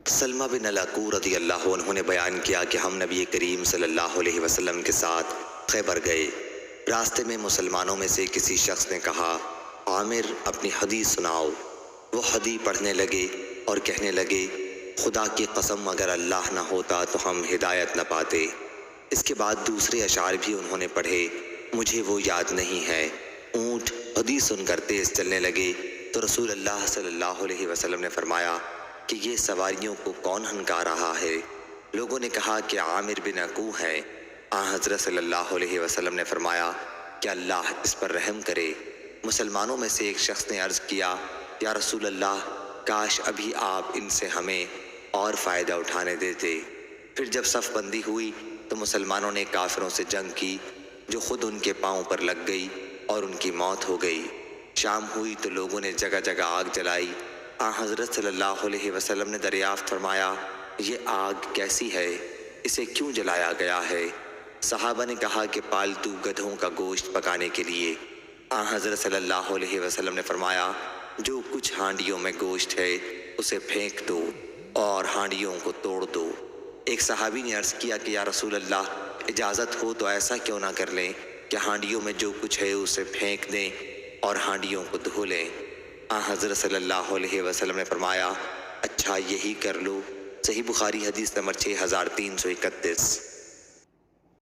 سلمہ بن الاکوع رضی اللہ عنہ نے بیان کیا کہ ہم نبی کریم صلی اللہ علیہ وسلم کے ساتھ خیبر گئے۔ راستے میں مسلمانوں میں سے کسی شخص نے کہا، عامر اپنی حدیث سناؤ۔ وہ حدیث پڑھنے لگے اور کہنے لگے، خدا کی قسم اگر اللہ نہ ہوتا تو ہم ہدایت نہ پاتے۔ اس کے بعد دوسرے اشعار بھی انہوں نے پڑھے، مجھے وہ یاد نہیں ہے۔ اونٹ حدیث سن کر تیز چلنے لگے تو رسول اللہ صلی اللہ علیہ وسلم نے فرمایا کہ یہ سواریوں کو کون ہنکا رہا ہے؟ لوگوں نے کہا کہ عامر بن الاکوع ہے۔ حضرت صلی اللہ علیہ وسلم نے فرمایا کہ اللہ اس پر رحم کرے۔ مسلمانوں میں سے ایک شخص نے عرض کیا، یا رسول اللہ، کاش ابھی آپ ان سے ہمیں اور فائدہ اٹھانے دیتے۔ پھر جب صف بندی ہوئی تو مسلمانوں نے کافروں سے جنگ کی جو خود ان کے پاؤں پر لگ گئی اور ان کی موت ہو گئی۔ شام ہوئی تو لوگوں نے جگہ جگہ آگ جلائی۔ حضرت صلی اللہ علیہ وسلم نے دریافت فرمایا، یہ آگ کیسی ہے؟ اسے کیوں جلایا گیا ہے؟ صحابہ نے کہا کہ پالتو گدھوں کا گوشت پکانے کے لیے۔ حضرت صلی اللہ علیہ وسلم نے فرمایا، جو کچھ ہانڈیوں میں گوشت ہے اسے پھینک دو اور ہانڈیوں کو توڑ دو۔ ایک صحابی نے عرض کیا کہ یا رسول اللہ، اجازت ہو تو ایسا کیوں نہ کر لیں کہ ہانڈیوں میں جو کچھ ہے اسے پھینک دیں اور ہانڈیوں کو دھو لیں۔ حضرت صلی اللہ علیہ وسلم نے فرمایا، اچھا یہی کر لو۔ صحیح بخاری حدیث نمبر 6331۔